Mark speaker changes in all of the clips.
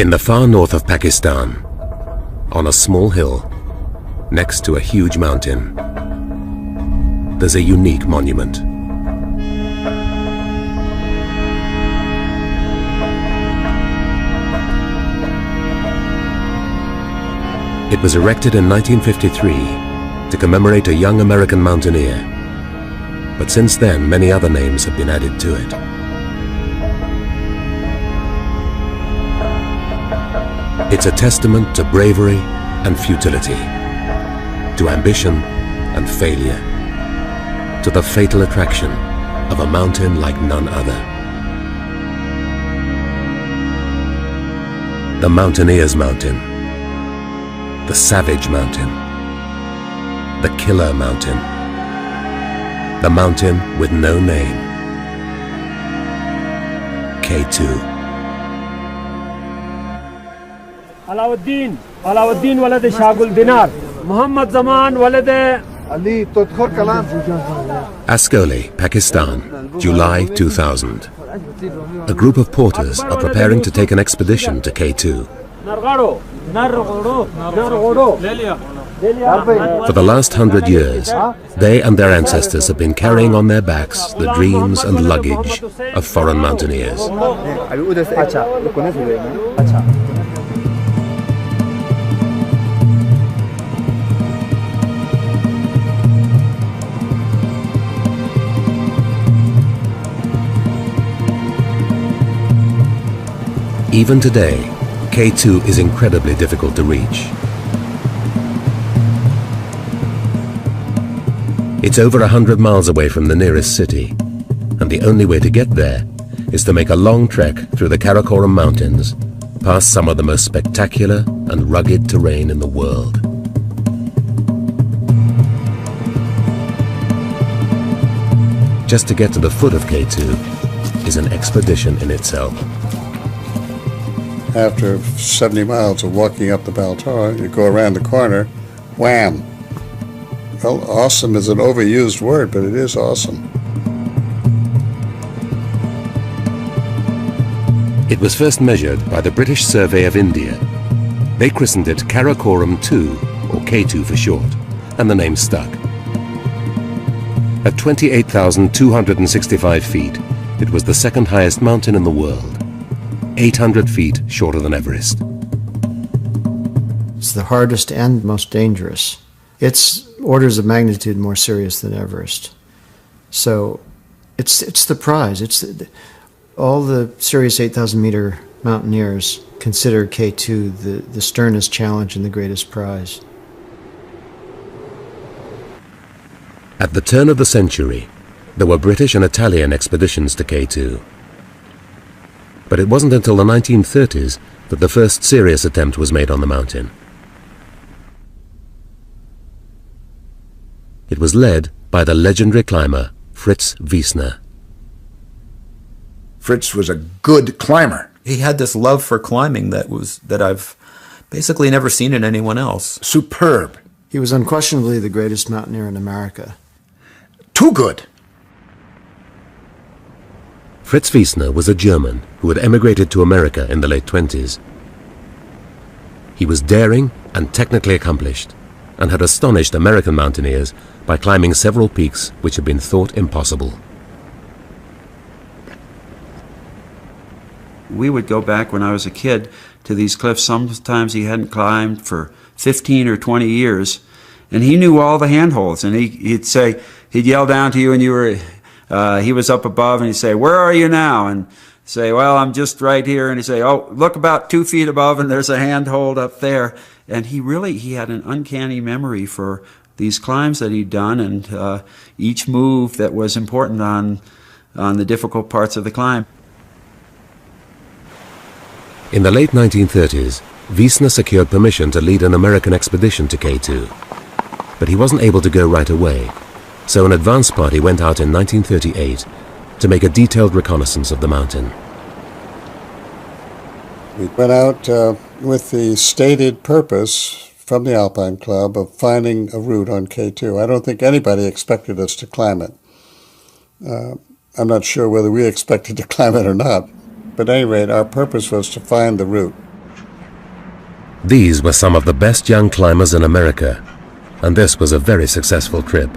Speaker 1: In the far north of Pakistan, on a small hill, next to a huge mountain, there's a unique monument. It was erected in 1953 to commemorate a young American mountaineer, but since then many other names have been added to it. It's a testament to bravery and futility, to ambition and failure, to the fatal attraction of a mountain like none other. The Mountaineer's Mountain, the Savage Mountain, the Killer Mountain, the mountain with no name, K2.
Speaker 2: Alauddin walad Shagul Dinar, Muhammad Zaman walad Ali Totkhor Kalam.
Speaker 1: Ascoli, Pakistan, July 2000. A group of porters are preparing to take an expedition to K2. For the last 100 years, they and their ancestors have been carrying on their backs the dreams and luggage of foreign mountaineers. Even today, K2 is incredibly difficult to reach. It's over 100 miles away from the nearest city, and the only way to get there is to make a long trek through the Karakoram Mountains, past some of the most spectacular and rugged terrain in the world. Just to get to the foot of K2 is an expedition in itself.
Speaker 3: After 70 miles of walking up the Baltoro, you go around the corner, wham! Well, awesome is an overused word, but it is awesome.
Speaker 1: It was first measured by the British Survey of India. They christened it Karakoram 2, or K2 for short, and the name stuck. At 28,265 feet, it was the second highest mountain in the world, 800 feet shorter than Everest.
Speaker 4: It's the hardest and most dangerous. It's orders of magnitude more serious than Everest. So it's the prize. All the serious 8,000-meter mountaineers consider K2 the sternest challenge and the greatest prize.
Speaker 1: At the turn of the century, there were British and Italian expeditions to K2. But it wasn't until the 1930s that the first serious attempt was made on the mountain. It was led by the legendary climber Fritz Wiesner.
Speaker 5: Fritz was a good climber.
Speaker 6: He had this love for climbing that I've basically never seen in anyone else.
Speaker 5: Superb.
Speaker 4: He was unquestionably the greatest mountaineer in America.
Speaker 5: Too good.
Speaker 1: Fritz Wiesner was a German who had emigrated to America in the late 20s. He was daring and technically accomplished, and had astonished American mountaineers by climbing several peaks which had been thought impossible.
Speaker 7: We would go back when I was a kid to these cliffs. Sometimes he hadn't climbed for 15 or 20 years, and he knew all the handholds, and he'd yell down to you, and he was up above, and he'd say, "Where are you now?" And say, "Well, I'm just right here." And he'd say, "Oh, look about 2 feet above, and there's a handhold up there." And he had an uncanny memory for these climbs that he'd done, and each move that was important on the difficult parts of the climb.
Speaker 1: In the late 1930s, Wiesner secured permission to lead an American expedition to K2. But he wasn't able to go right away, so an advance party went out in 1938 to make a detailed reconnaissance of the mountain.
Speaker 3: We went out with the stated purpose from the Alpine Club of finding a route on K2. I don't think anybody expected us to climb it. I'm not sure whether we expected to climb it or not, but at any rate, our purpose was to find the route.
Speaker 1: These were some of the best young climbers in America, and this was a very successful trip.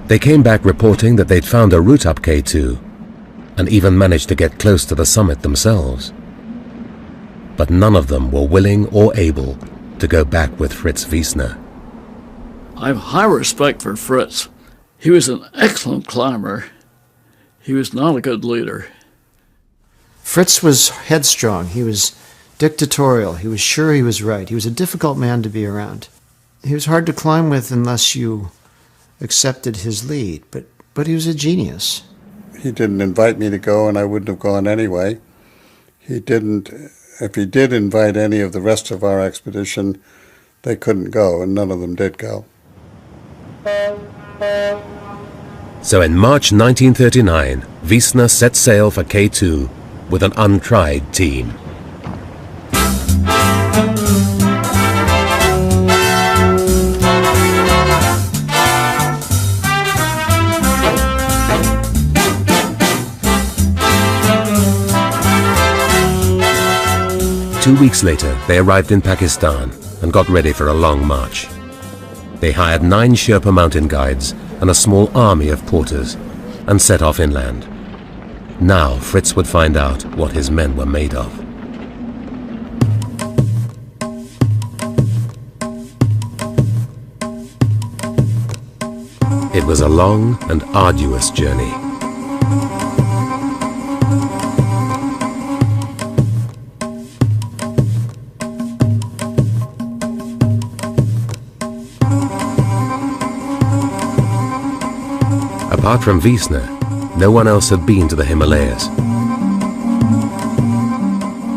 Speaker 1: They came back reporting that they'd found a route up K2 and even managed to get close to the summit themselves. But none of them were willing or able to go back with Fritz Wiesner.
Speaker 8: I have high respect for Fritz. He was an excellent climber. He was not a good leader.
Speaker 4: Fritz was headstrong. He was dictatorial. He was sure he was right. He was a difficult man to be around. He was hard to climb with unless you accepted his lead, but he was a genius.
Speaker 3: He didn't invite me to go, and I wouldn't have gone anyway. If he did invite any of the rest of our expedition, they couldn't go, and none of them did go.
Speaker 1: So in March 1939, Wiesner set sail for K2 with an untried team. Two weeks later, they arrived in Pakistan and got ready for a long march. They hired 9 Sherpa mountain guides and a small army of porters and set off inland. Now Fritz would find out what his men were made of. It was a long and arduous journey. Apart from Wiesner, no one else had been to the Himalayas.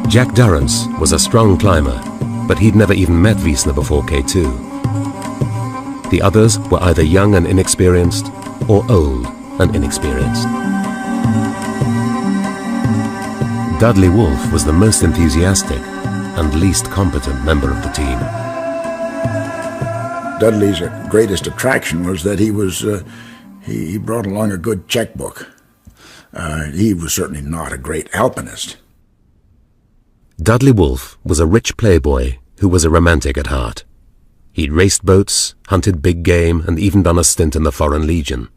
Speaker 1: Jack Durrance was a strong climber, but he'd never even met Wiesner before K2. The others were either young and inexperienced or old and inexperienced. Dudley Wolfe was the most enthusiastic and least competent member of the team.
Speaker 5: Dudley's greatest attraction was that he brought along a good checkbook. He was certainly not a great alpinist.
Speaker 1: Dudley Wolfe was a rich playboy who was a romantic at heart. He'd raced boats, hunted big game, and even done a stint in the Foreign Legion.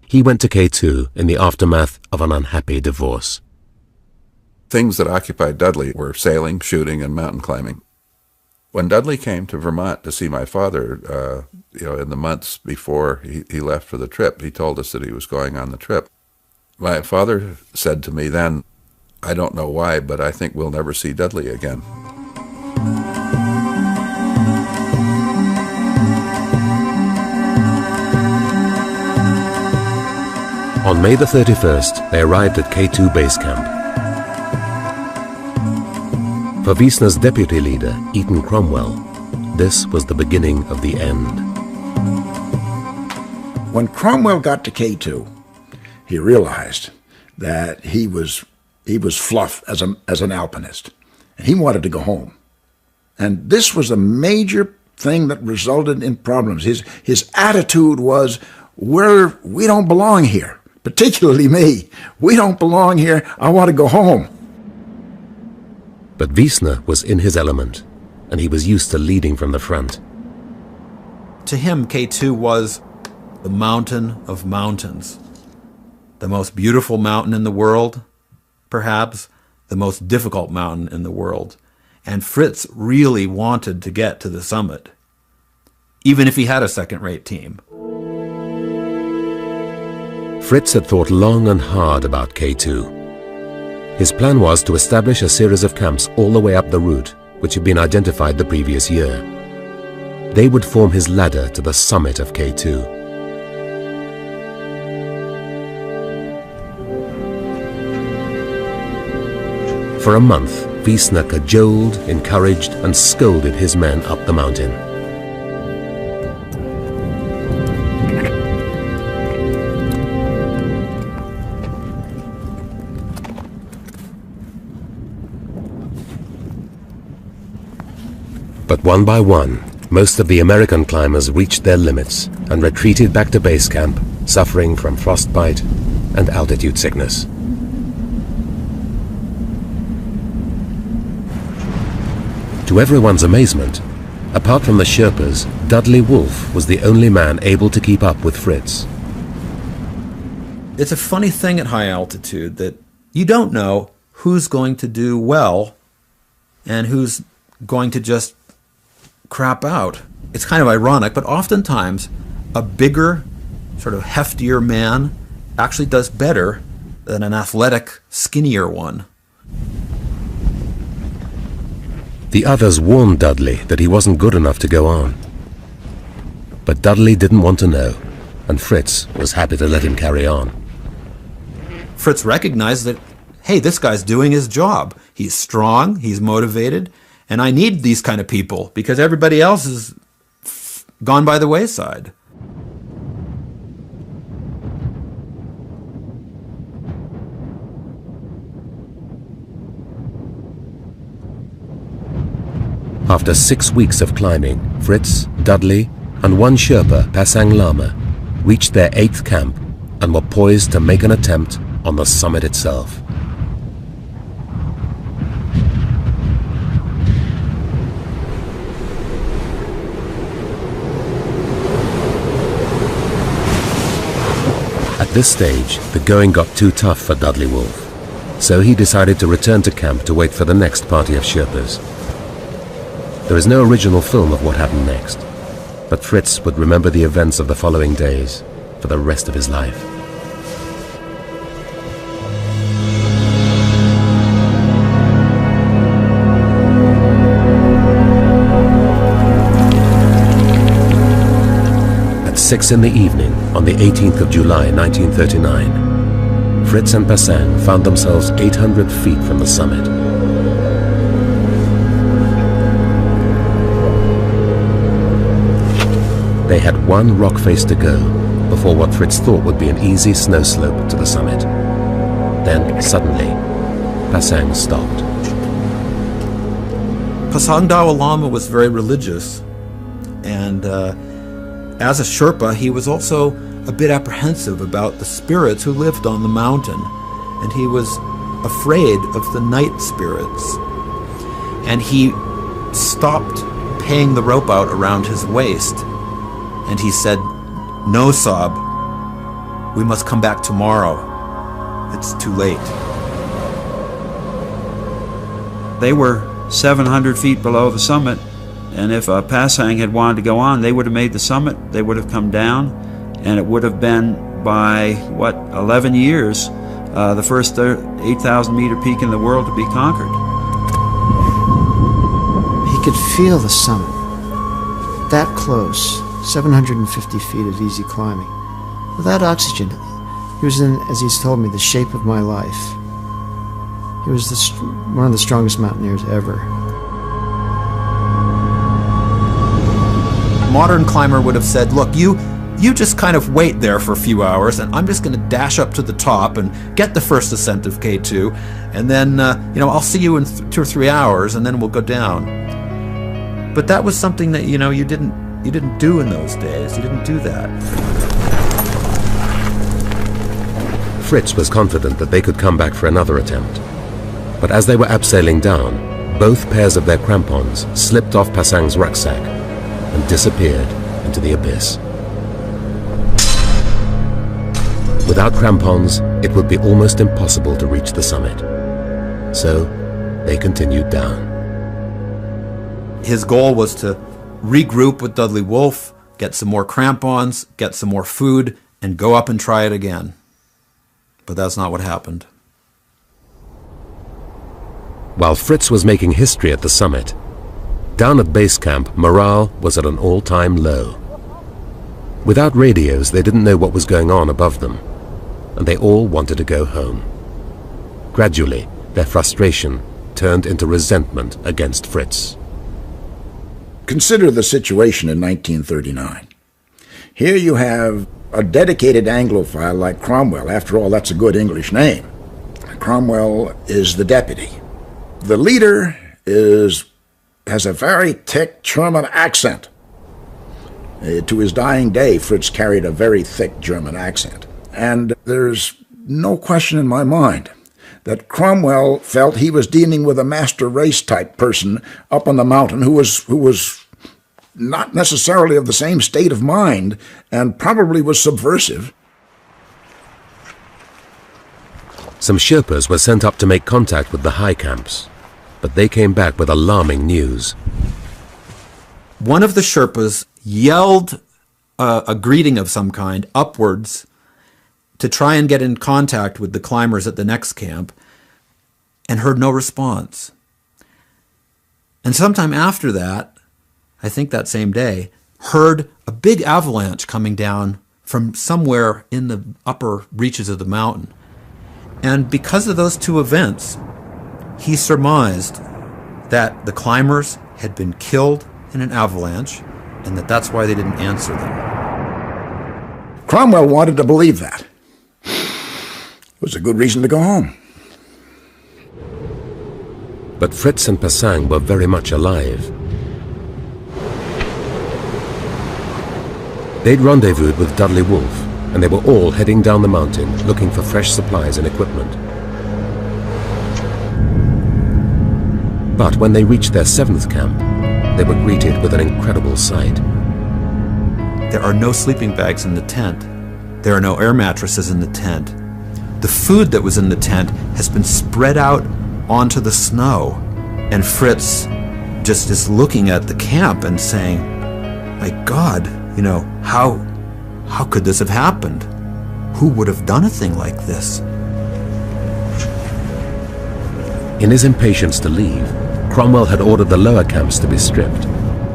Speaker 1: He went to K2 in the aftermath of an unhappy divorce.
Speaker 9: Things that occupied Dudley were sailing, shooting, and mountain climbing. When Dudley came to Vermont to see my father, in the months before he left for the trip, he told us that he was going on the trip. My father said to me then, "I don't know why, but I think we'll never see Dudley again."
Speaker 1: On May the 31st, they arrived at K2 base camp. For Wiesner's deputy leader, Eaton Cromwell, this was the beginning of the end.
Speaker 5: When Cromwell got to K2, he realized that he was fluff as an alpinist, and he wanted to go home. And this was a major thing that resulted in problems. His attitude was, we don't belong here, particularly me. We don't belong here. I want to go home.
Speaker 1: But Wiesner was in his element, and he was used to leading from the front.
Speaker 6: To him, K2 was the mountain of mountains. The most beautiful mountain in the world, perhaps the most difficult mountain in the world. And Fritz really wanted to get to the summit, even if he had a second-rate team.
Speaker 1: Fritz had thought long and hard about K2. His plan was to establish a series of camps all the way up the route, which had been identified the previous year. They would form his ladder to the summit of K2. For a month, Wiesner cajoled, encouraged, and scolded his men up the mountain. But one by one, most of the American climbers reached their limits and retreated back to base camp, suffering from frostbite and altitude To everyone's amazement, apart from the Sherpas, Dudley Wolfe was the only man able to keep up with Fritz.
Speaker 6: It's a funny thing at high altitude that you don't know who's going to do well and who's going to just crap out. It's kind of ironic, but oftentimes a bigger, sort of heftier man actually does better than an athletic, skinnier one.
Speaker 1: The others warned Dudley that he wasn't good enough to go on. But Dudley didn't want to know, and Fritz was happy to let him carry on.
Speaker 6: Fritz recognized that, hey, this guy's doing his job. He's strong, he's motivated, and I need these kind of people because everybody else has gone by the wayside.
Speaker 1: After 6 weeks of climbing, Fritz, Dudley, and one Sherpa, Pasang Lama, reached their 8th camp and were poised to make an attempt on the summit itself. At this stage, the going got too tough for Dudley Wolfe, so he decided to return to camp to wait for the next party of Sherpas. There is no original film of what happened next, but Fritz would remember the events of the following days for the rest of his life. At 6 in the evening on the 18th of July 1939, Fritz and Pasang found themselves 800 feet from the summit. They had one rock face to go before what Fritz thought would be an easy snow slope to the summit. Then, suddenly, Pasang stopped.
Speaker 6: Pasang Dawa Lama was very religious, and as a Sherpa, he was also a bit apprehensive about the spirits who lived on the mountain, and he was afraid of the night spirits. And he stopped paying the rope out around his waist. And he said, "No, Saab, we must come back tomorrow. It's too late."
Speaker 7: They were 700 feet below the summit, and if Pasang had wanted to go on, they would have made the summit, they would have come down, and it would have been by, 11 years, the first 8,000 meter peak in the world to be conquered.
Speaker 4: He could feel the summit, that close. 750 feet of easy climbing. Without oxygen, he was in, as he's told me, the shape of my life. He was one of the strongest mountaineers ever.
Speaker 6: A modern climber would have said, look, you just kind of wait there for a few hours, and I'm just going to dash up to the top and get the first ascent of K2, and then, I'll see you in 2 or 3 hours, and then we'll go down. But that was something that, you didn't do in those days. You didn't do that.
Speaker 1: Fritz was confident that they could come back for another attempt. But as they were abseiling down, both pairs of their crampons slipped off Pasang's rucksack and disappeared into the abyss. Without crampons, it would be almost impossible to reach the summit. So they continued down.
Speaker 6: His goal was to regroup with Dudley Wolfe, get some more crampons, get some more food, and go up and try it again. But that's not what happened.
Speaker 1: While Fritz was making history at the summit, down at base camp, morale was at an all-time low. Without radios, they didn't know what was going on above them, and they all wanted to go home. Gradually, their frustration turned into resentment against Fritz.
Speaker 5: Consider the situation in 1939. Here you have a dedicated Anglophile like Cromwell. After all, that's a good English name. Cromwell is the deputy. The leader has a very thick German accent. To his dying day, Fritz carried a very thick German accent. And there's no question in my mind that Cromwell felt he was dealing with a master race type person up on the mountain who was not necessarily of the same state of mind and probably was subversive.
Speaker 1: Some Sherpas were sent up to make contact with the high camps, but they came back with alarming news.
Speaker 6: One of the Sherpas yelled a greeting of some kind upwards to try and get in contact with the climbers at the next camp, and heard no response. And sometime after that, I think that same day, heard a big avalanche coming down from somewhere in the upper reaches of the mountain. And because of those two events, he surmised that the climbers had been killed in an avalanche, and that's why they didn't answer them.
Speaker 5: Cromwell wanted to believe that. It was a good reason to go home.
Speaker 1: But Fritz and Pasang were very much alive. They'd rendezvoused with Dudley Wolfe, and they were all heading down the mountain looking for fresh supplies and equipment. But when they reached their 7th camp, they were greeted with an incredible sight.
Speaker 6: There are no sleeping bags in the tent. There are no air mattresses in the tent. The food that was in the tent has been spread out onto the snow. And Fritz just is looking at the camp and saying, my God, how could this have happened? Who would have done a thing like this?
Speaker 1: In his impatience to leave, Cromwell had ordered the lower camps to be stripped,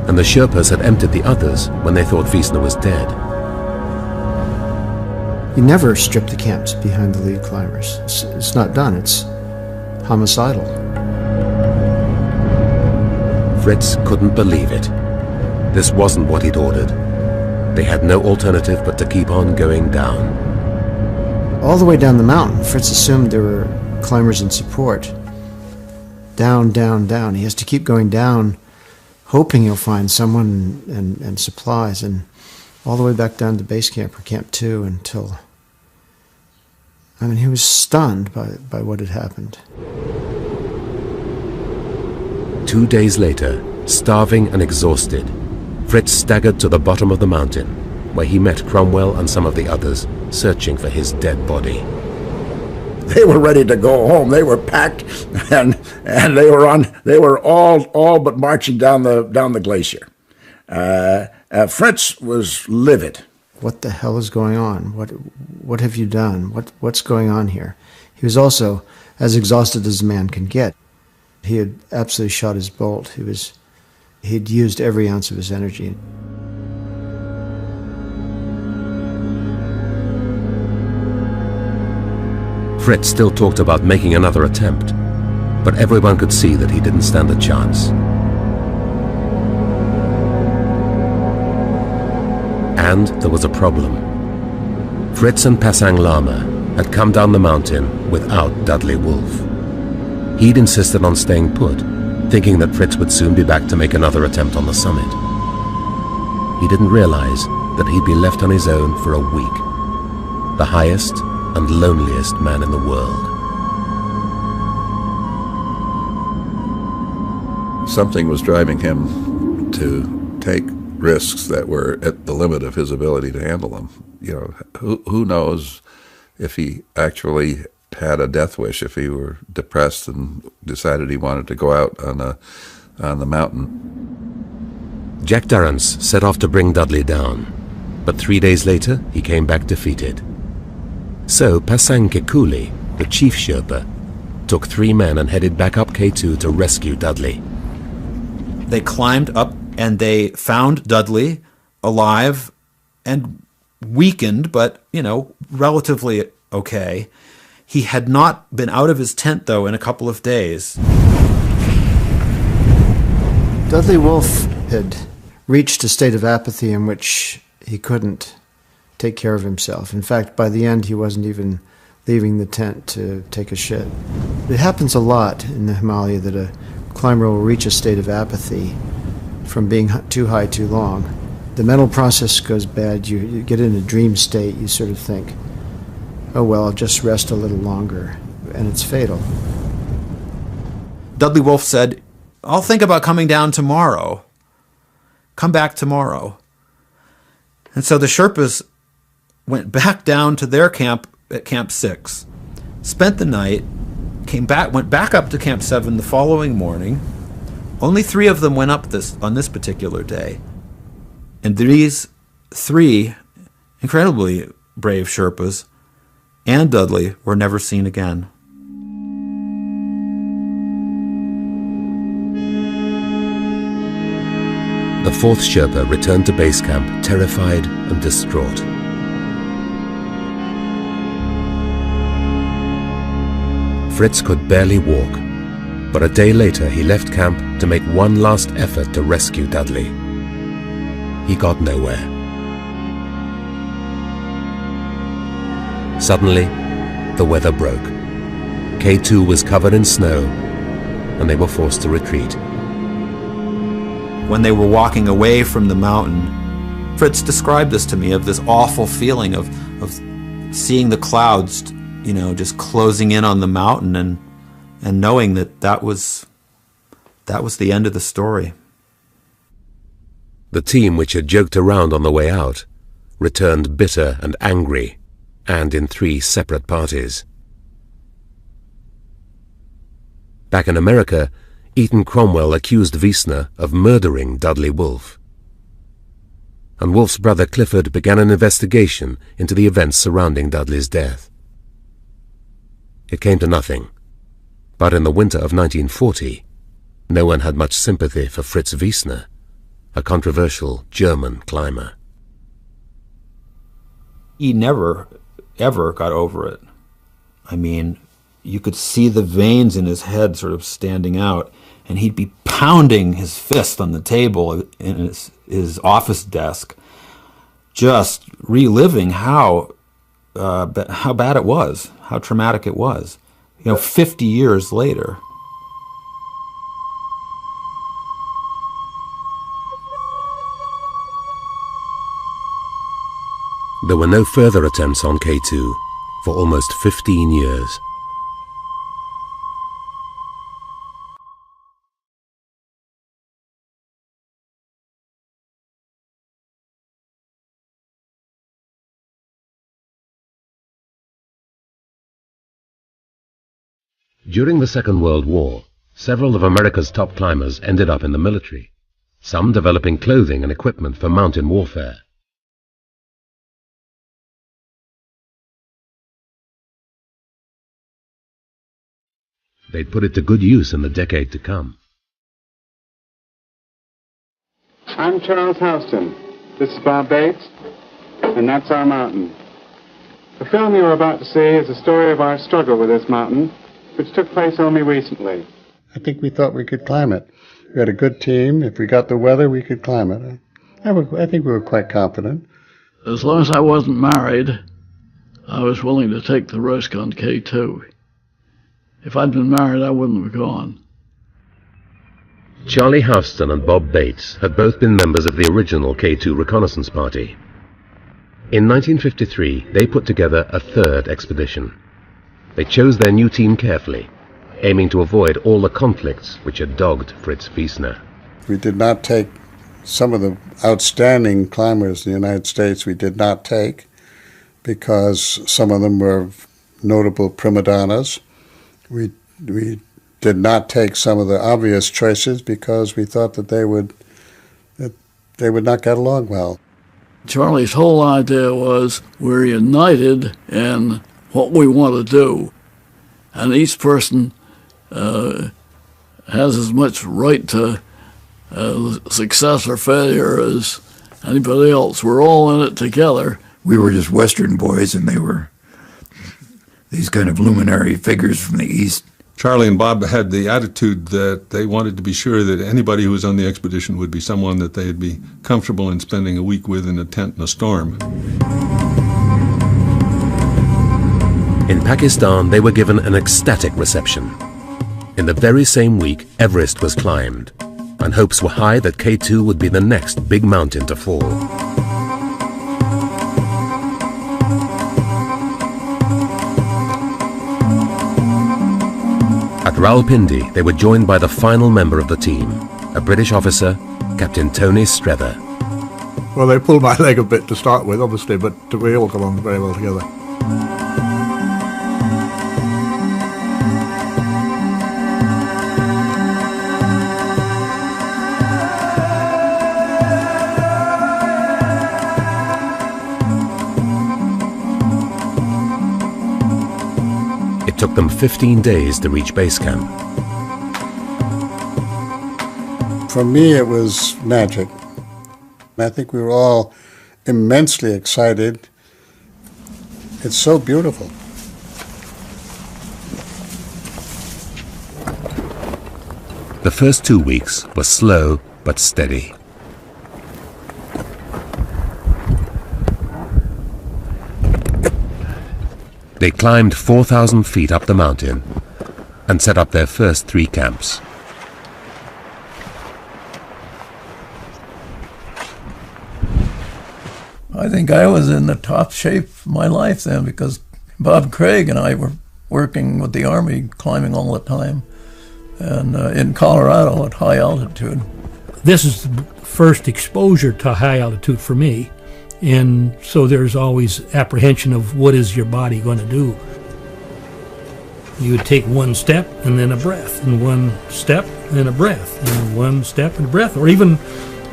Speaker 1: and the Sherpas had emptied the others when they thought Wiesner was dead.
Speaker 4: You never strip the camps behind the lead climbers. It's not done. It's homicidal.
Speaker 1: Fritz couldn't believe it. This wasn't what he'd ordered. They had no alternative but to keep on going down.
Speaker 4: All the way down the mountain, Fritz assumed there were climbers in support. Down, down, down. He has to keep going down, hoping he'll find someone and supplies, and all the way back down to base camp or Camp 2 until... he was stunned by what had happened.
Speaker 1: 2 days later, starving and exhausted, Fritz staggered to the bottom of the mountain, where he met Cromwell and some of the others searching for his dead body.
Speaker 5: They were ready to go home. They were packed, and they were all but marching down the glacier. Fritz was livid.
Speaker 4: What the hell is going on? What have you done? What's going on here? He was also as exhausted as a man can get. He had absolutely shot his bolt. He'd used every ounce of his energy.
Speaker 1: Fritz still talked about making another attempt, but everyone could see that he didn't stand a chance. And there was a problem. Fritz and Pasang Lama had come down the mountain without Dudley Wolfe. He'd insisted on staying put, thinking that Fritz would soon be back to make another attempt on the summit. He didn't realize that he'd be left on his own for a week, the highest and loneliest man in the world.
Speaker 9: Something was driving him to take risks that were at the limit of his ability to handle them. Who knows if he actually had a death wish, if he were depressed and decided he wanted to go out on the mountain.
Speaker 1: Jack Durrance set off to bring Dudley down, but 3 days later he came back defeated. So Pasang Kekuli, the chief Sherpa, took 3 men and headed back up K2 to rescue Dudley.
Speaker 6: They climbed up and they found Dudley alive and weakened, but, relatively okay. He had not been out of his tent, though, in a couple of days.
Speaker 4: Dudley Wolfe had reached a state of apathy in which he couldn't take care of himself. In fact, by the end, he wasn't even leaving the tent to take a shit. It happens a lot in the Himalaya that a climber will reach a state of apathy from being too high too long. The mental process goes bad. You get in a dream state. You sort of think, oh, well, I'll just rest a little longer. and it's fatal.
Speaker 6: Dudley Wolfe said, "I'll think about coming down tomorrow. Come back tomorrow." And so the Sherpas went back down to their camp at Camp 6, spent the night, went back up to Camp 7 the following morning. Only 3 of them went up on this particular day. And these 3 incredibly brave Sherpas and Dudley were never seen again.
Speaker 1: The 4th Sherpa returned to base camp terrified and distraught. Fritz could barely walk, but a day later he left camp to make one last effort to rescue Dudley. He got nowhere. Suddenly, the weather broke. K2 was covered in snow, and they were forced to retreat.
Speaker 6: When they were walking away from the mountain, Fritz described this to me, of this awful feeling of seeing the clouds, just closing in on the mountain, and knowing that was the end of the story.
Speaker 1: The team, which had joked around on the way out, returned bitter and angry, and in 3 separate parties. Back in America, Eaton Cromwell accused Wiesner of murdering Dudley Wolfe. And Wolfe's brother Clifford began an investigation into the events surrounding Dudley's death. It came to nothing, but in the winter of 1940, no one had much sympathy for Fritz Wiesner, a controversial German climber.
Speaker 6: He never, ever got over it. I mean, you could see the veins in his head sort of standing out, and he'd be pounding his fist on the table in his office desk, just reliving how bad it was, how traumatic it was, 50 years later.
Speaker 1: There were no further attempts on K2 for almost 15 years. During the Second World War, several of America's top climbers ended up in the military, some developing clothing and equipment for mountain warfare. They'd put it to good use in the decade to come.
Speaker 10: I'm Charles Houston. This is Bob Bates, and that's our mountain. The film you are about to see is a story of our struggle with this mountain, which took place only recently.
Speaker 3: I think we thought we could climb it. We had a good team. If we got the weather, we could climb it. I think we were quite confident.
Speaker 8: As long as I wasn't married, I was willing to take the risk on K2. If I'd been married, I wouldn't have gone.
Speaker 1: Charlie Houston and Bob Bates had both been members of the original K2 reconnaissance party. In 1953, they put together a third expedition. They chose their new team carefully, aiming to avoid all the conflicts which had dogged Fritz Wiesner.
Speaker 3: We did not take some of the outstanding climbers in the United States. We did not take because some of them were notable prima donnas. We did not take some of the obvious choices because we thought that they would not get along well.
Speaker 8: Charlie's whole idea was we're united in what we want to do, and each person has as much right to success or failure as anybody else. We're all in it together.
Speaker 5: We were just Western boys, and they were these kind of luminary figures from the East.
Speaker 11: Charlie and Bob had the attitude that they wanted to be sure that anybody who was on the expedition would be someone that they'd be comfortable in spending a week with in a tent in a storm.
Speaker 1: In Pakistan, they were given an ecstatic reception. In the very same week, Everest was climbed, and hopes were high that K2 would be the next big mountain to fall. Rawalpindi, they were joined by the final member of the team, a British officer, Captain Tony Strether.
Speaker 12: Well, they pulled my leg a bit to start with, obviously, but we all got on very well together.
Speaker 1: It took them 15 days to reach base camp.
Speaker 3: For me, it was magic. I think we were all immensely excited. It's so beautiful.
Speaker 1: The first 2 weeks were slow but steady. They climbed 4,000 feet up the mountain and set up their first 3 camps.
Speaker 13: I think I was in the top shape of my life then, because Bob Craig and I were working with the Army, climbing all the time, and in Colorado at high altitude.
Speaker 14: This is the first exposure to high altitude for me, and so there's always apprehension of what is your body going to do. You would take one step and then a breath, and one step and a breath, and one step and a breath, or even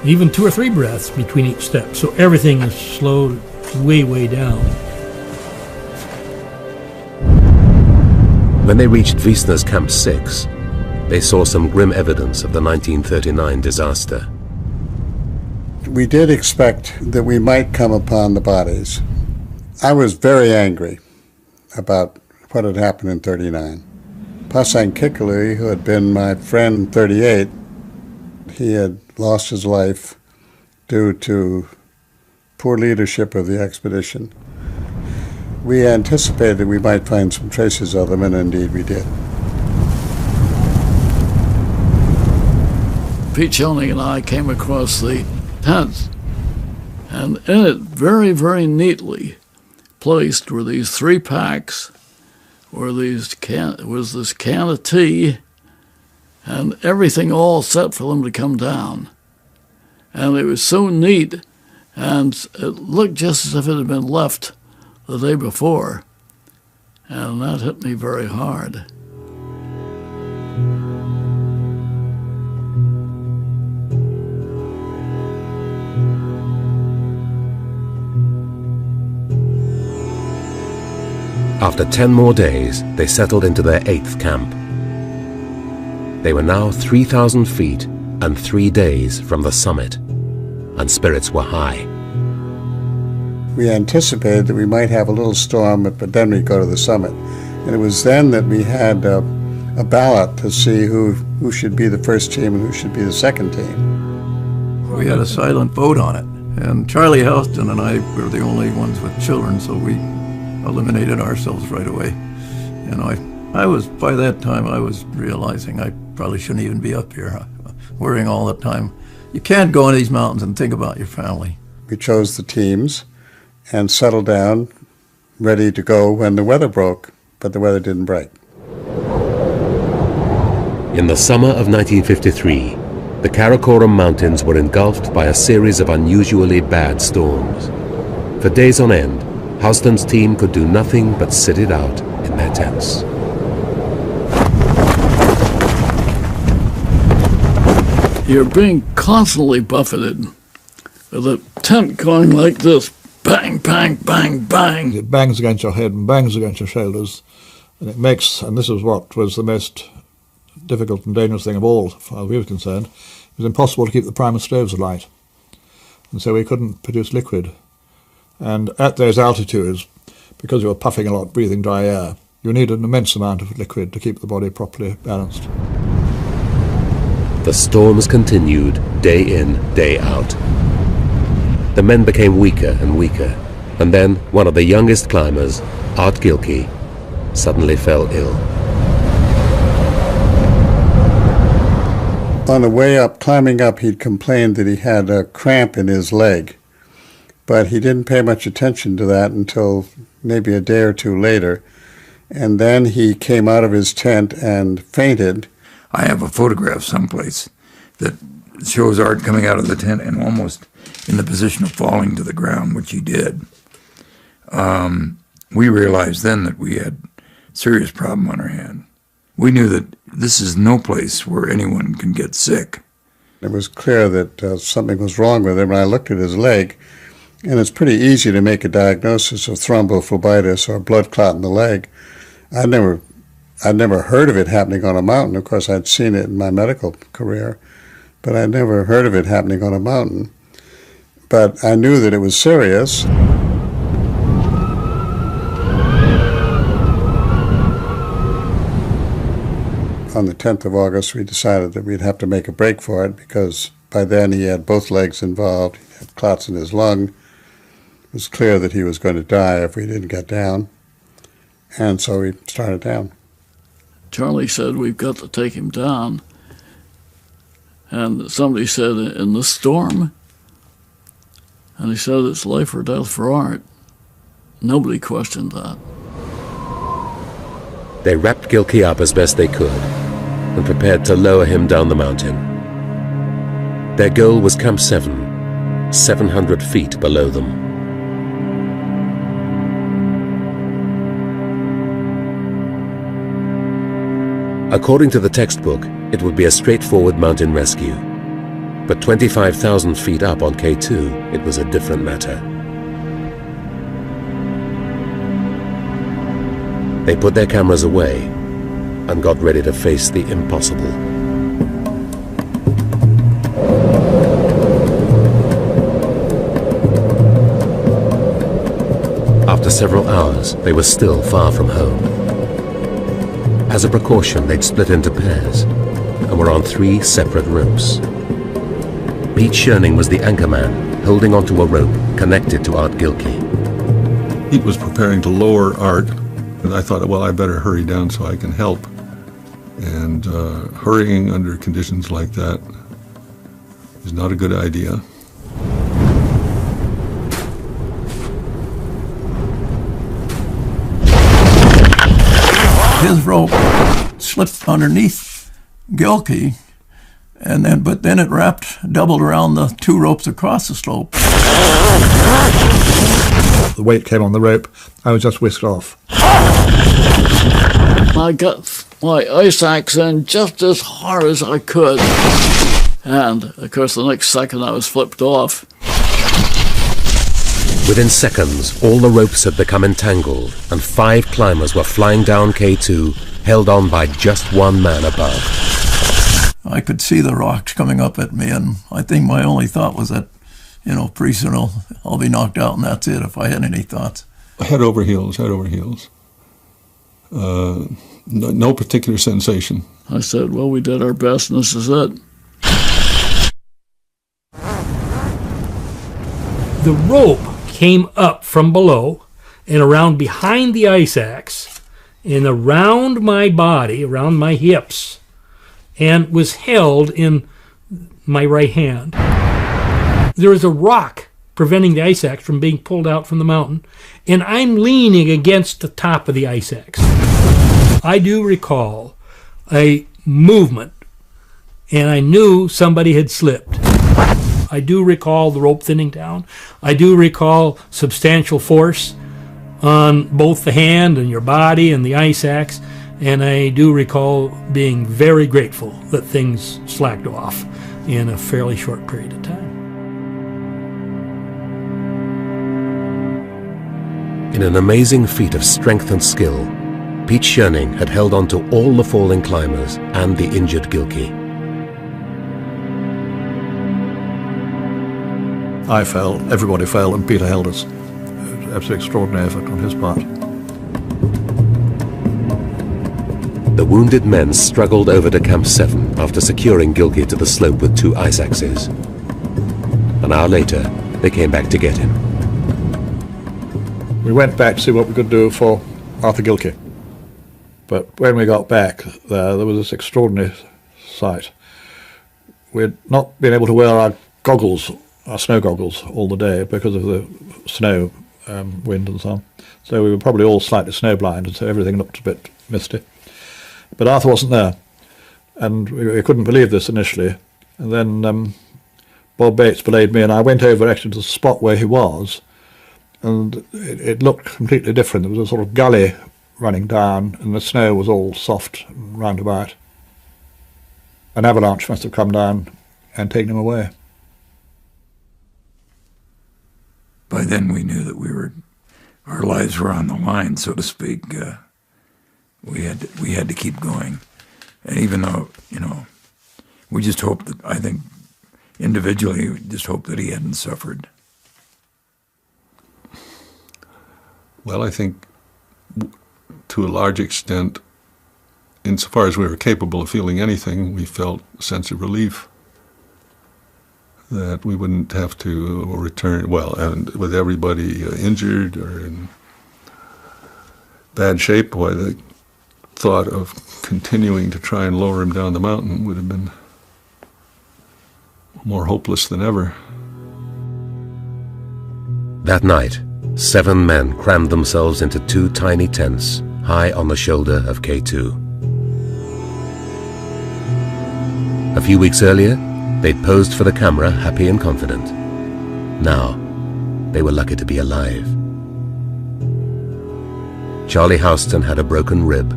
Speaker 14: 2 or 3 breaths between each step. So everything is slowed way, way down.
Speaker 1: When they reached Wiesner's Camp 6, they saw some grim evidence of the 1939 disaster.
Speaker 3: We did expect that we might come upon the bodies. I was very angry about what had happened in 39. Pasang Kikuli, who had been my friend in 38, he had lost his life due to poor leadership of the expedition. We anticipated we might find some traces of them, and indeed we did.
Speaker 8: Pete Schoening and I came across the tent, and in it, very, very neatly placed were these 3 packs, was this can of tea, and everything all set for them to come down. And it was so neat, and it looked just as if it had been left the day before. And that hit me very hard.
Speaker 1: After 10 more days, they settled into their 8th camp. They were now 3,000 feet and 3 days from the summit, and spirits were high.
Speaker 3: We anticipated that we might have a little storm, but then we'd go to the summit. And it was then that we had a ballot to see who should be the first team and who should be the second team.
Speaker 13: We had a silent vote on it, and Charlie Houston and I were the only ones with children, so we eliminated ourselves right away. And by that time I was realizing I probably shouldn't even be up here, worrying all the time. You can't go in these mountains and think about your family.
Speaker 3: We chose the teams and settled down, ready to go when the weather broke, but the weather didn't break.
Speaker 1: In the summer of 1953, the Karakoram Mountains were engulfed by a series of unusually bad storms. For days on end, Houston's team could do nothing but sit it out in their tents.
Speaker 8: You're being constantly buffeted with a tent going like this, bang, bang, bang, bang.
Speaker 12: It bangs against your head and bangs against your shoulders, and it makes, and this is what was the most difficult and dangerous thing of all, as far as we were concerned, it was impossible to keep the primus stoves alight. And so we couldn't produce liquid. And at those altitudes, because you were puffing a lot, breathing dry air, you need an immense amount of liquid to keep the body properly balanced.
Speaker 1: The storms continued day in, day out. The men became weaker and weaker, and then one of the youngest climbers, Art Gilkey, suddenly fell ill.
Speaker 3: On the way up, climbing up, he'd complained that he had a cramp in his leg. But he didn't pay much attention to that until maybe a day or two later. and then he came out of his tent and fainted.
Speaker 15: I have a photograph someplace that shows Art coming out of the tent and almost in the position of falling to the ground, which he did. We realized then that we had a serious problem on our hand. We knew that this is no place where anyone can get sick.
Speaker 3: It was clear that something was wrong with him, and I looked at his leg, and it's pretty easy to make a diagnosis of thrombophlebitis or blood clot in the leg. I'd never heard of it happening on a mountain. Of course, I'd seen it in my medical career, but I'd never heard of it happening on a mountain. But I knew that it was serious. On the 10th of August, we decided that we'd have to make a break for it because by then he had both legs involved. He had clots in his lung. It was clear that he was going to die if we didn't get down. And so we started down.
Speaker 8: Charlie said, we've got to take him down. And somebody said, in the storm? And he said, it's life or death for Art. Nobody questioned that.
Speaker 1: They wrapped Gilkey up as best they could and prepared to lower him down the mountain. Their goal was Camp 7, 700 feet below them. According to the textbook, it would be a straightforward mountain rescue. But 25,000 feet up on K2, it was a different matter. They put their cameras away and got ready to face the impossible. After several hours, they were still far from home. As a precaution, they'd split into pairs and were on 3 separate ropes. Pete Schoening was the anchorman, holding onto a rope connected to Art Gilkey.
Speaker 11: Pete was preparing to lower Art, and I thought, well, I better hurry down so I can help. And hurrying under conditions like that is not a good idea.
Speaker 13: His rope slipped underneath Gilkey, but then it doubled around the 2 ropes across the slope.
Speaker 12: The weight came on the rope, I was just whisked off.
Speaker 8: I got my ice axe in just as hard as I could. And, of course, the next second I was flipped off.
Speaker 1: Within seconds, all the ropes had become entangled, and 5 climbers were flying down K2, held on by just 1 man above.
Speaker 13: I could see the rocks coming up at me, and I think my only thought was that, pretty soon I'll be knocked out, and that's it, if I had any thoughts.
Speaker 11: Head over heels, head over heels. No particular sensation.
Speaker 8: I said, well, we did our best, and this is it.
Speaker 14: The rope came up from below and around behind the ice axe and around my body, around my hips, and was held in my right hand. There was a rock preventing the ice axe from being pulled out from the mountain, and I'm leaning against the top of the ice axe. I do recall a movement, and I knew somebody had slipped. I do recall the rope thinning down. I do recall substantial force on both the hand and your body and the ice axe, and I do recall being very grateful that things slacked off in a fairly short period of time.
Speaker 1: In an amazing feat of strength and skill, Pete Schoening had held on to all the falling climbers and the injured Gilkey.
Speaker 12: I fell, everybody fell, and Peter held us. It was an absolutely extraordinary effort on his part.
Speaker 1: The wounded men struggled over to Camp 7 after securing Gilkey to the slope with 2 ice axes. An hour later, they came back to get him.
Speaker 12: We went back to see what we could do for Arthur Gilkey. But when we got back there was this extraordinary sight. We'd not been able to wear our goggles, our snow goggles, all the day because of the snow wind and so on. So we were probably all slightly snowblind, and so everything looked a bit misty. But Arthur wasn't there, and we couldn't believe this initially. And then Bob Bates belayed me, and I went over actually to the spot where he was, and it looked completely different. There was a sort of gully running down, and the snow was all soft and roundabout. An avalanche must have come down and taken him away.
Speaker 15: By then we knew that our lives were on the line, so to speak. We had to keep going. And even though, we just hoped that, I think, individually, we just hoped that he hadn't suffered.
Speaker 11: Well, I think to a large extent, insofar as we were capable of feeling anything, we felt a sense of relief that we wouldn't have to return, and with everybody injured or in bad shape, why the thought of continuing to try and lower him down the mountain would have been more hopeless than ever. That night, 7 men crammed themselves into 2 tiny tents high on the shoulder of K2. A few weeks earlier, they'd posed for the camera happy and confident. Now, they were lucky to be alive. Charlie Houston had a broken rib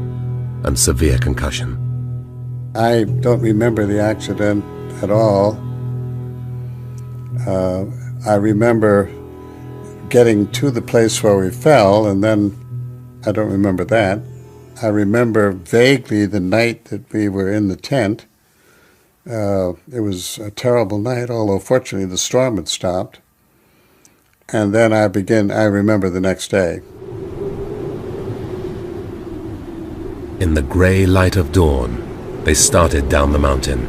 Speaker 11: and severe concussion.
Speaker 3: I don't remember the accident at all. I remember getting to the place where we fell, and then I don't remember that. I remember vaguely the night that we were in the tent. It was a terrible night, although fortunately the storm had stopped. And then I remember the next day.
Speaker 1: In the grey light of dawn, they started down the mountain.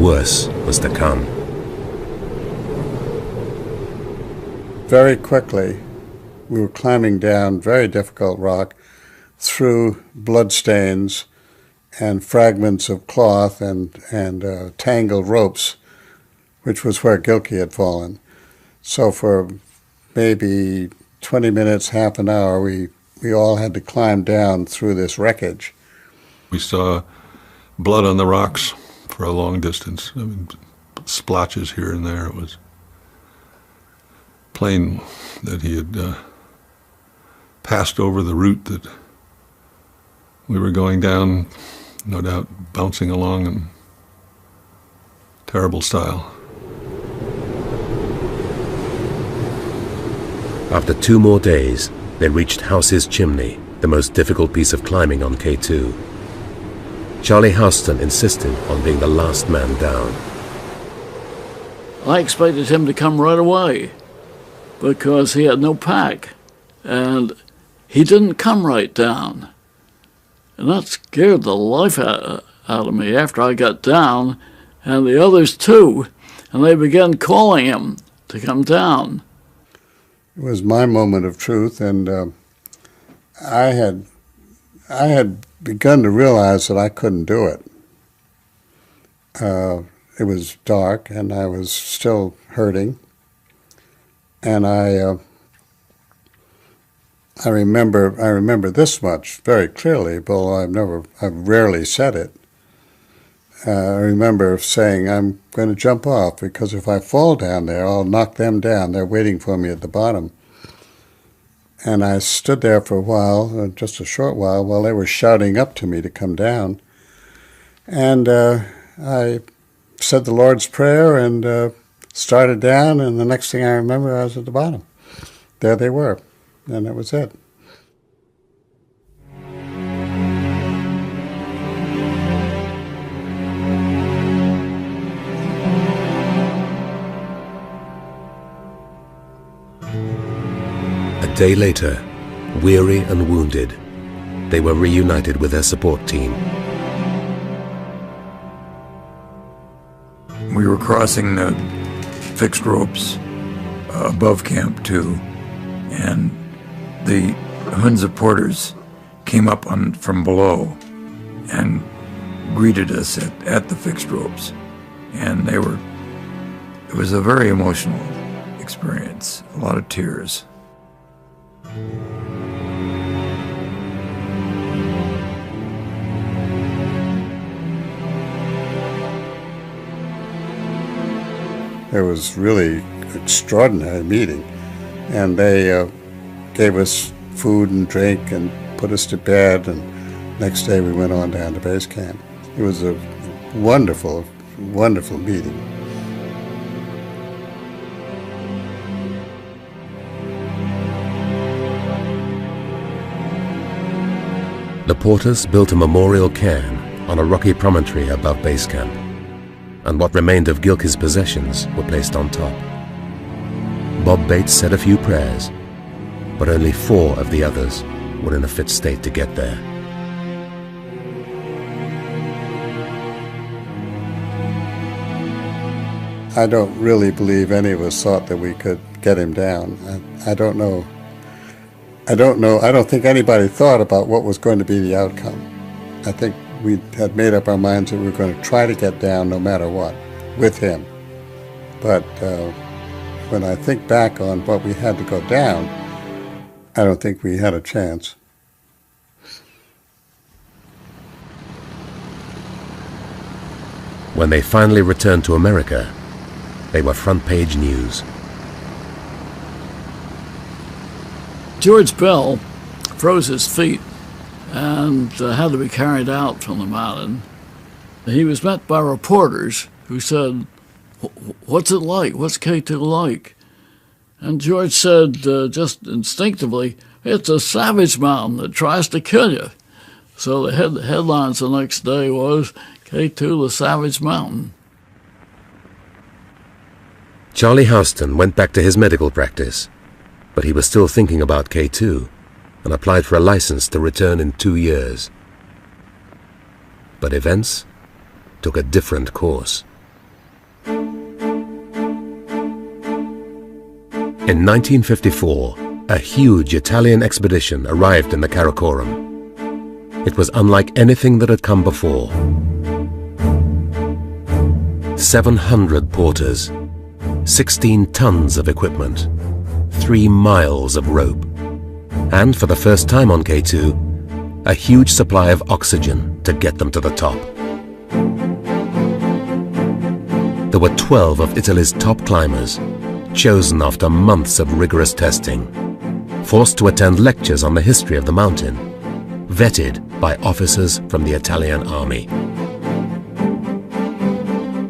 Speaker 1: Worse was to come.
Speaker 3: Very quickly, we were climbing down very difficult rock through bloodstains and fragments of cloth and tangled ropes, which was where Gilkey had fallen. So for maybe 20 minutes, half an hour, we all had to climb down through this wreckage.
Speaker 11: We saw blood on the rocks for a long distance. I mean, splotches here and there. It was plain that he had passed over the route that we were going down, no doubt bouncing along in terrible style.
Speaker 1: After 2 more days, they reached House's Chimney, the most difficult piece of climbing on K2. Charlie Houston insisted on being the last man down.
Speaker 8: I expected him to come right away because he had no pack, and he didn't come right down. And that scared the life out of me after I got down, and the others too, and they began calling him to come down.
Speaker 3: It was my moment of truth, and I had begun to realize that I couldn't do it. It was dark, and I was still hurting, and I remember this much very clearly, although I've rarely said it. I remember saying, I'm going to jump off, because if I fall down there, I'll knock them down. They're waiting for me at the bottom. And I stood there for a while, just a short while they were shouting up to me to come down. And I said the Lord's Prayer and started down, and the next thing I remember, I was at the bottom. There they were, and that was it.
Speaker 1: A day later, weary and wounded, they were reunited with their support team.
Speaker 15: We were crossing the fixed ropes above Camp 2, and the Hunza porters came up from below and greeted us at the fixed ropes. And it was a very emotional experience, a lot of tears.
Speaker 3: It was really extraordinary meeting, and they gave us food and drink and put us to bed, and next day we went on down to base camp. It was a wonderful, wonderful meeting.
Speaker 1: The Porters built a memorial cairn on a rocky promontory above base camp, and what remained of Gilkey's possessions were placed on top. Bob Bates said a few prayers, but only 4 of the others were in a fit state to get there.
Speaker 3: I don't really believe any of us thought that we could get him down. I don't know. I don't think anybody thought about what was going to be the outcome. I think we had made up our minds that we were going to try to get down no matter what, with him. But when I think back on what we had to go down, I don't think we had a chance.
Speaker 1: When they finally returned to America, they were front-page news.
Speaker 8: George Bell froze his feet and had to be carried out from the mountain. He was met by reporters who said, "What's it like? What's K2 like?" And George said, just instinctively, "It's a savage mountain that tries to kill you." So the headlines the next day was, K2, the Savage Mountain.
Speaker 1: Charlie Houston went back to his medical practice, but he was still thinking about K2 and applied for a license to return in 2 years. But events took a different course. In 1954, a huge Italian expedition arrived in the Karakoram. It was unlike anything that had come before. 700 porters, 16 tons of equipment, 3 miles of rope, and for the first time on K2, a huge supply of oxygen to get them to the top. There were 12 of Italy's top climbers, chosen after months of rigorous testing, forced to attend lectures on the history of the mountain, vetted by officers from the Italian army.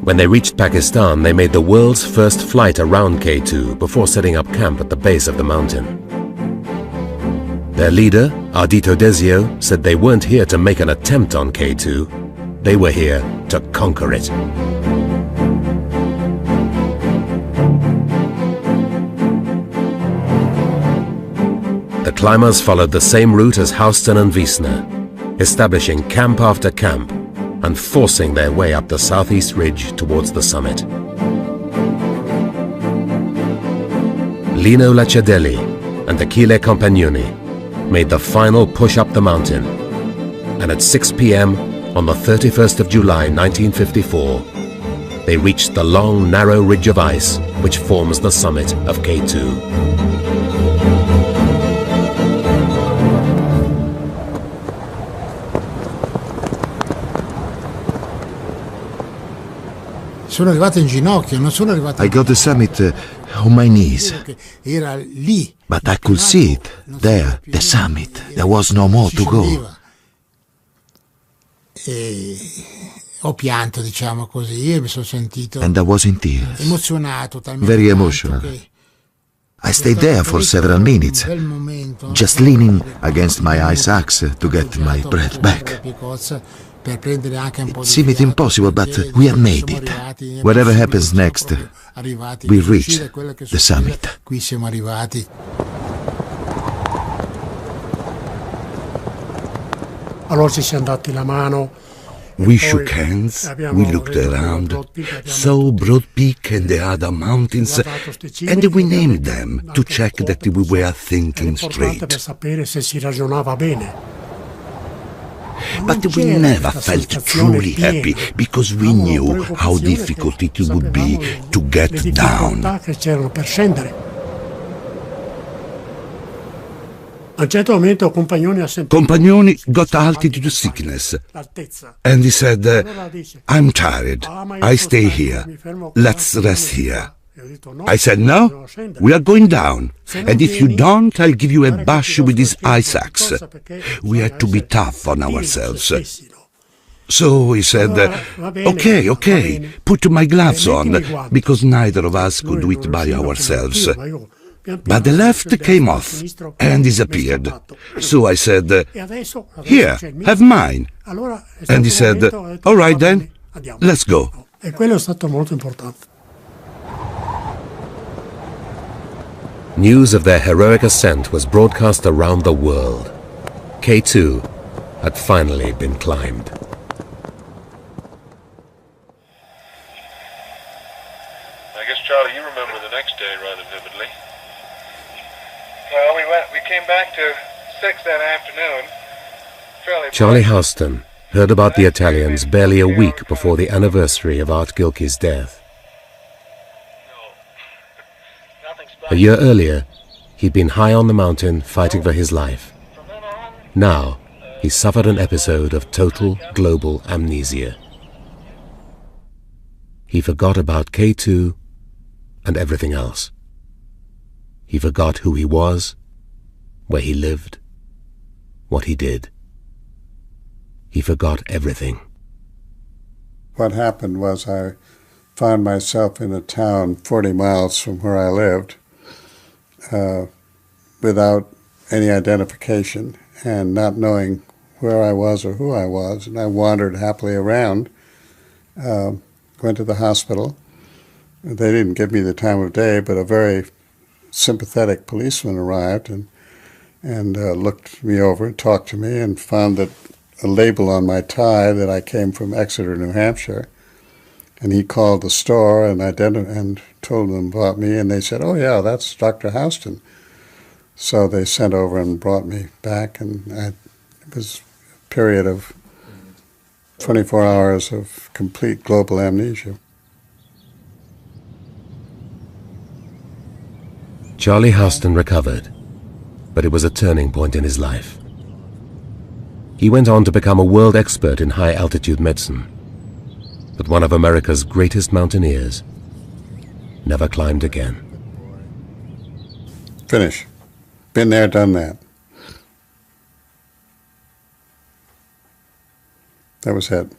Speaker 1: When they reached Pakistan, they made the world's first flight around K2 before setting up camp at the base of the mountain. Their leader, Ardito Desio, said they weren't here to make an attempt on K2, they were here to conquer it. The climbers followed the same route as Houston and Wiesner, establishing camp after camp and forcing their way up the southeast ridge towards the summit. Lino Laciadelli and Achille Compagnoni made the final push up the mountain, and at 6 p.m. on the 31st of July 1954, they reached the long, narrow ridge of ice which forms the summit of K2.
Speaker 16: Sono arrivato in ginocchio, non sono arrivato.
Speaker 17: I got the summit on my knees.
Speaker 16: Era lì.
Speaker 17: But I could see it, there, the summit. There was no more to go.
Speaker 16: E ho pianto, diciamo così, e mi sono sentito
Speaker 17: And I was in tears,
Speaker 16: emozionato, talmente
Speaker 17: very emotional. I stayed there for several minutes, just leaning against my ice axe to get my breath back. It seemed impossible, but we have made it. Whatever happens next, we reach the summit.
Speaker 16: Qui siamo arrivati.
Speaker 18: Allora ci siamo dati la mano.
Speaker 19: We shook hands, we looked around, saw Broad Peak and the other mountains, and we named them to check that we were thinking straight. but we never felt truly happy because we knew how difficult it would be to get down. Compagnoni got altitude sickness, and he said, I'm tired, I stay here, let's rest here. I said, no, we are going down, and if you don't, I'll give you a bash with this ice axe. We had to be tough on ourselves. So he said, okay, put my gloves on, because neither of us could do it by ourselves. But the left came off and disappeared. So I said, here, have mine. And he said, all right then, let's go.
Speaker 1: News of their heroic ascent was broadcast around the world. K2 had finally been climbed.
Speaker 20: I guess, Charlie, you remember the next day rather vividly. Well, we came back to 6 that afternoon.
Speaker 1: Charlie Houston heard about the Italians barely a week before the anniversary of Art Gilkey's death. A year earlier, he'd been high on the mountain fighting for his life. Now, he suffered an episode of total global amnesia. He forgot about K2 and everything else. He forgot who he was, where he lived, what he did. He forgot everything.
Speaker 3: What happened was I found myself in a town 40 miles from where I lived, without any identification and not knowing where I was or who I was. And I wandered happily around, went to the hospital. They didn't give me the time of day, but a very sympathetic policeman arrived and looked me over and talked to me and found that a label on my tie that I came from Exeter, New Hampshire. And he called the store and told them about me, and they said, oh yeah, that's Dr. Houston. So they sent over and brought me back, and it was a period of 24 hours of complete global amnesia.
Speaker 1: Charlie Houston recovered, but it was a turning point in his life. He went on to become a world expert in high-altitude medicine, but one of America's greatest mountaineers never climbed again.
Speaker 3: Finish. Been there, done that. That was it.